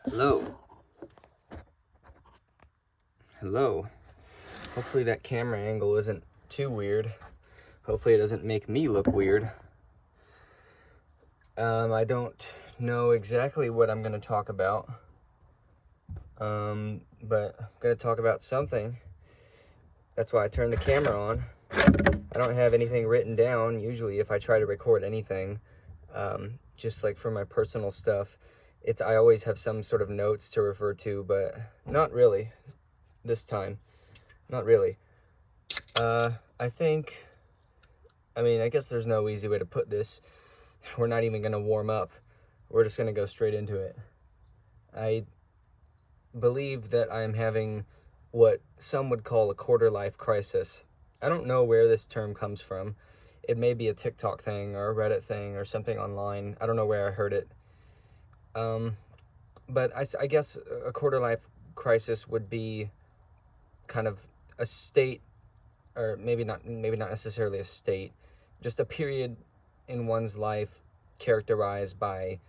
Hello. Hello. Hopefully that camera angle isn't too weird. Hopefully it doesn't make me look weird. I don't know exactly what I'm going to talk about. But I'm going to talk about something. That's why I turned the camera on. I don't have anything written down. Usually if I try to record anything, just like for my personal stuff, I always have some sort of notes to refer to, but not really this time. Not really. I guess there's no easy way to put this. We're not even going to warm up. We're just going to go straight into it. I believe that I am having what some would call a quarter-life crisis. I don't know where this term comes from. It may be a TikTok thing or a Reddit thing or something online. I don't know where I heard it. But I guess a quarter-life crisis would be kind of a state, or maybe not necessarily a state, just a period in one's life characterized by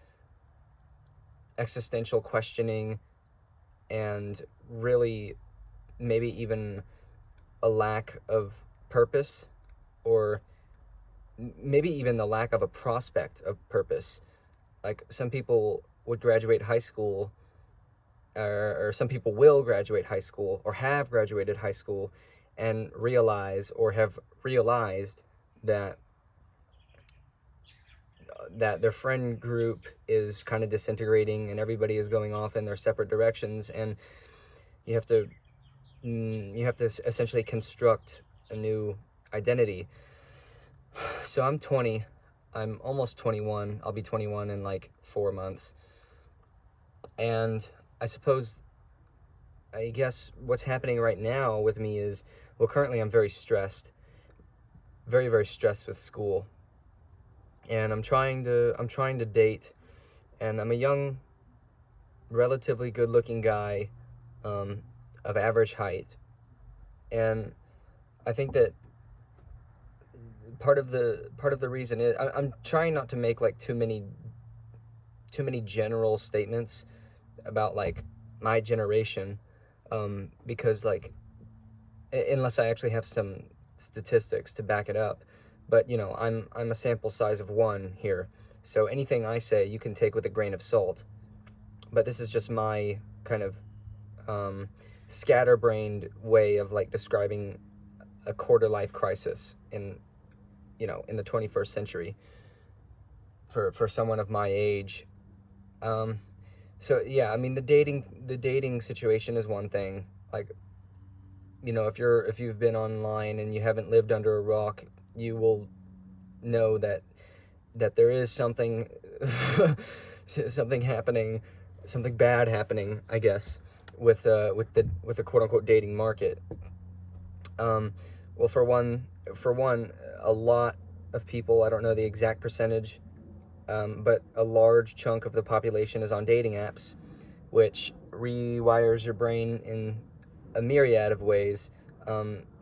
existential questioning and really maybe even a lack of purpose, or maybe even the lack of a prospect of purpose. Like some people would graduate high school, or some people will graduate high school or have graduated high school and realize or have realized that their friend group is kind of disintegrating and everybody is going off in their separate directions, and you have to essentially construct a new identity. So I'm 20. I'm almost 21. I'll be 21 in like 4 months. And I guess what's happening right now with me is, well, currently I'm very stressed. Very, very stressed with school. And I'm trying to date, and I'm a young, relatively good-looking guy, of average height. And I think that part of the reason is I'm trying not to make like too many general statements about like my generation, because like unless I actually have some statistics to back it up. But I'm a sample size of one here, so anything I say you can take with a grain of salt. But this is just my kind of scatterbrained way of like describing a quarter life crisis in the 21st century for someone of my age. So yeah, I mean the dating situation is one thing. Like, if you've been online and you haven't lived under a rock, you will know that there is something happening, something bad happening, I guess, with the quote unquote dating market. Well, for one, a lot of people, I don't know the exact percentage, but a large chunk of the population is on dating apps, which rewires your brain in a myriad of ways,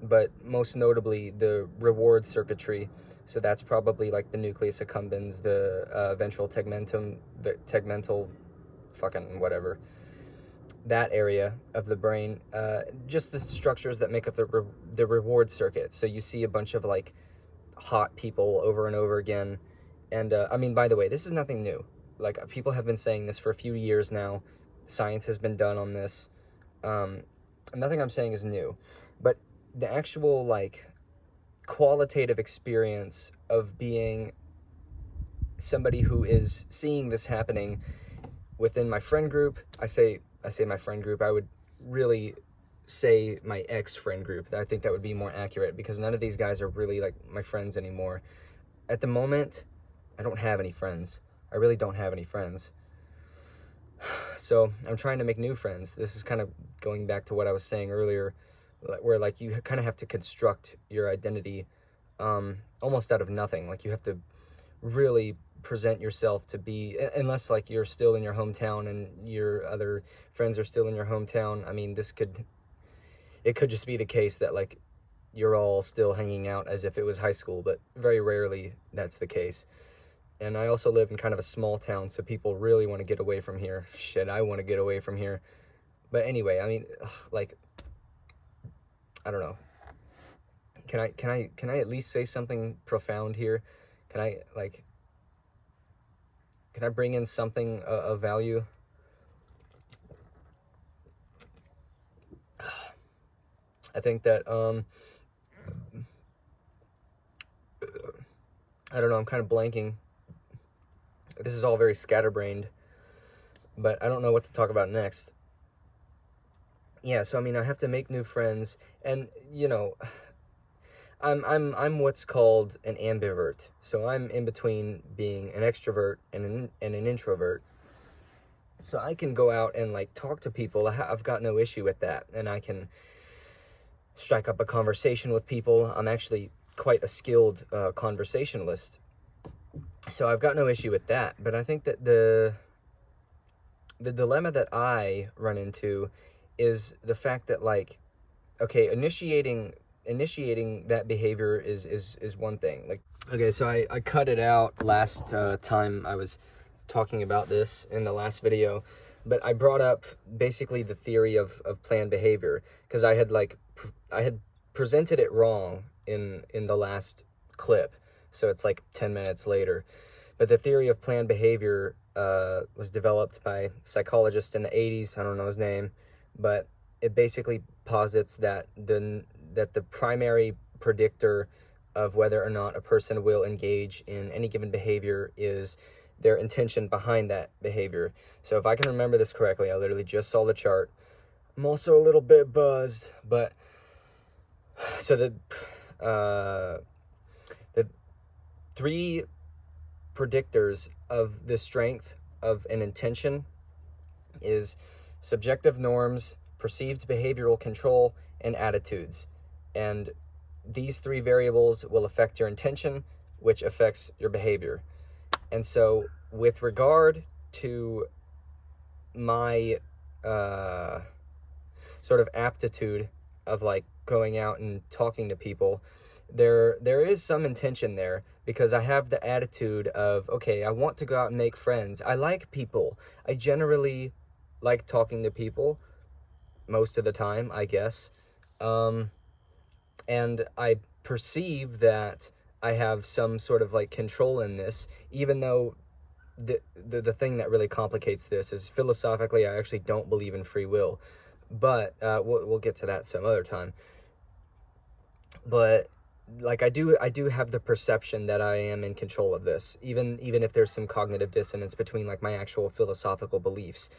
but most notably the reward circuitry. So that's probably like the nucleus accumbens, the ventral tegmental, fucking whatever, that area of the brain, just the structures that make up the reward circuit. So you see a bunch of like hot people over and over again. And I mean, by the way, this is nothing new. Like, people have been saying this for a few years now. Science has been done on this. Nothing I'm saying is new, but the actual like qualitative experience of being somebody who is seeing this happening within my friend group. I say my friend group. I would really say my ex-friend group. I think that would be more accurate, because none of these guys are really like my friends anymore. At the moment, I don't have any friends. I really don't have any friends. So I'm trying to make new friends. This is kind of going back to what I was saying earlier, where like you kind of have to construct your identity almost out of nothing. Like, you have to really present yourself to be, unless like you're still in your hometown and your other friends are still in your hometown. I mean, it could just be the case that like you're all still hanging out as if it was high school, but very rarely that's the case. And I also live in kind of a small town, so people really want to get away from here. Shit, I want to get away from here. But anyway, I mean, like, I don't know. Can I at least say something profound here? Can I, like, can I bring in something of value? I think that, I don't know, I'm kind of blanking. This is all very scatterbrained, but I don't know what to talk about next. Yeah, so I mean, I have to make new friends, and you know, I'm what's called an ambivert. So I'm in between being an extrovert and an introvert. So I can go out and like talk to people. I've got no issue with that, and I can strike up a conversation with people. I'm actually quite a skilled conversationalist. So I've got no issue with that, but I think that the dilemma that I run into is the fact that, like, okay, initiating that behavior is one thing. Like, okay, so I cut it out last time I was talking about this in the last video, but I brought up basically the theory of planned behavior, because I had presented it wrong in the last clip, so it's like 10 minutes later. But the theory of planned behavior was developed by a psychologist in the 80s. I don't know his name, but it basically posits that the primary predictor of whether or not a person will engage in any given behavior is their intention behind that behavior. So if I can remember this correctly, I literally just saw the chart. I'm also a little bit buzzed, but so the three predictors of the strength of an intention is subjective norms, perceived behavioral control, and attitudes. And these three variables will affect your intention, which affects your behavior. And so with regard to my sort of aptitude of like going out and talking to people, there is some intention there, because I have the attitude of, okay, I want to go out and make friends. I like people. I generally like talking to people most of the time, I guess. And I perceive that I have some sort of like control in this, even though the thing that really complicates this is philosophically I actually don't believe in free will. But we'll get to that some other time. But like I do have the perception that I am in control of this, even if there's some cognitive dissonance between like my actual philosophical beliefs.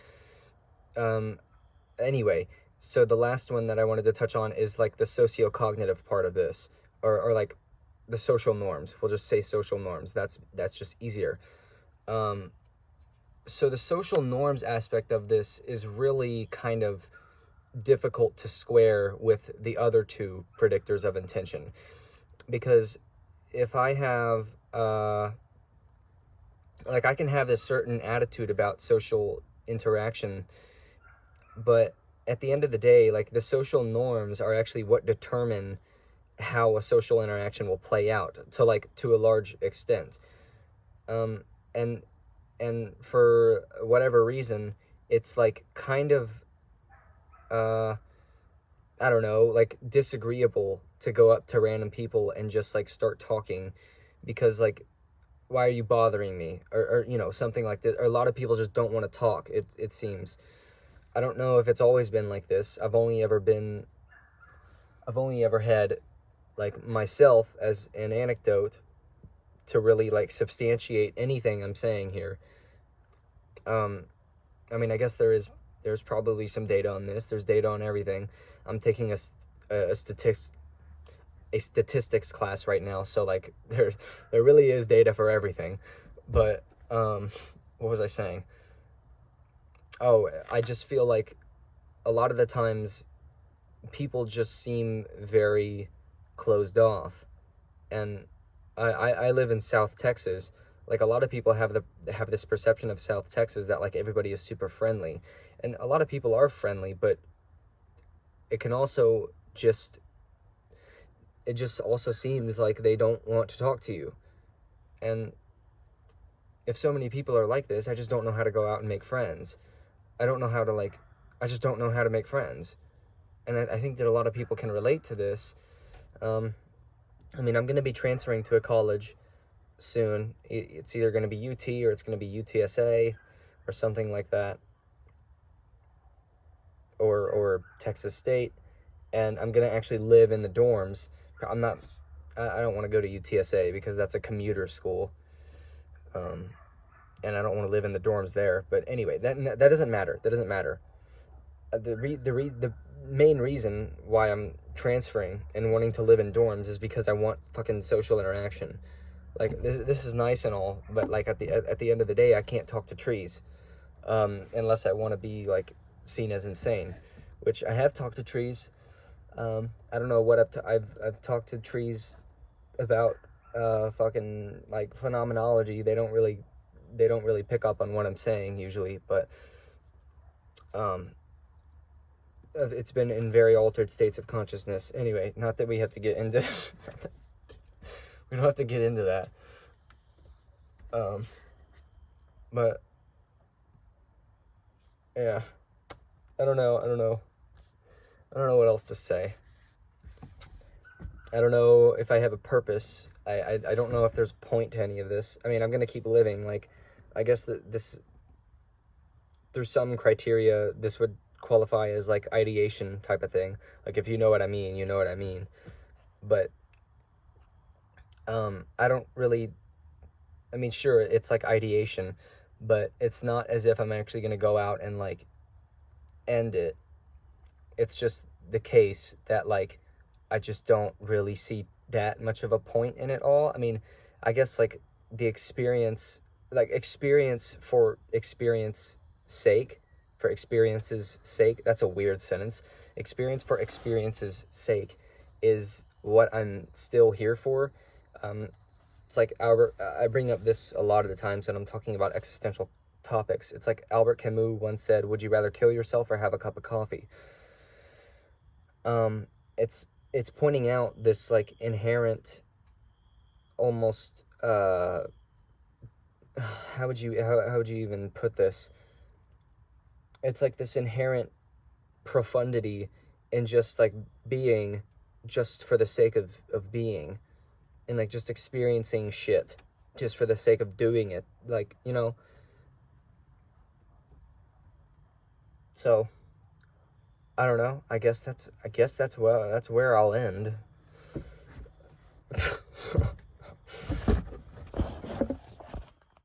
Anyway, so the last one that I wanted to touch on is like the socio-cognitive part of this, or like the social norms. We'll just say social norms. That's just easier. So the social norms aspect of this is really kind of difficult to square with the other two predictors of intention, because if I have like I can have this certain attitude about social interaction, but at the end of the day, like the social norms are actually what determine how a social interaction will play out to a large extent. And for whatever reason, it's like kind of I don't know, like disagreeable to go up to random people and just like start talking, because like, why are you bothering me, or you know, something like this. Or a lot of people just don't want to talk, it seems. I don't know if it's always been like this. I've only ever had like myself as an anecdote to really like substantiate anything I'm saying here. I mean, I guess there's probably some data on this. There's data on everything. I'm taking a statistics class right now, so like there really is data for everything. But what was I saying? Oh, I just feel like a lot of the times people just seem very closed off. And I live in South Texas. Like a lot of people have this perception of South Texas that like everybody is super friendly. And a lot of people are friendly, but it can also just also seems like they don't want to talk to you. And if so many people are like this, I just don't know how to go out and make friends. I don't know how to, like, I just don't know how to make friends. And I think that a lot of people can relate to this. I mean, I'm going to be transferring to a college soon. It's either going to be UT or it's going to be UTSA or something like that, or Texas State, and I'm going to actually live in the dorms. I don't want to go to UTSA because that's a commuter school, and I don't want to live in the dorms there. But anyway, that doesn't matter. That doesn't matter. The main reason why I'm transferring and wanting to live in dorms is because I want fucking social interaction. Like, this is nice and all, but like at the end of the day, I can't talk to trees, unless I want to be like seen as insane, which I have talked to trees. I don't know what I've talked to trees about fucking like phenomenology. They don't really pick up on what I'm saying usually, but it's been in very altered states of consciousness. Anyway, not that we have to get into we don't have to get into that. But yeah, I don't know what else to say. I don't know if I have a purpose. I don't know if there's a point to any of this. I mean, I'm gonna keep living. Like, I guess that this, through some criteria, this would qualify as like ideation type of thing. Like, if you know what I mean, you know what I mean. But I don't really, I mean, sure, it's like ideation, but it's not as if I'm actually going to go out and like end it. It's just the case that like I just don't really see that much of a point in it all. I mean, I guess like the experience, like experience for experience sake, for experience's sake, that's a weird sentence. Experience for experience's sake is what I'm still here for. It's like Albert, I bring up this a lot of the times when I'm talking about existential topics. It's like Albert Camus once said, would you rather kill yourself or have a cup of coffee? It's pointing out this like inherent, almost, how would you even put this? It's like this inherent profundity in just like being just for the sake of being, and like just experiencing shit just for the sake of doing it, like, you know. So I don't know, I guess that's where I'll end.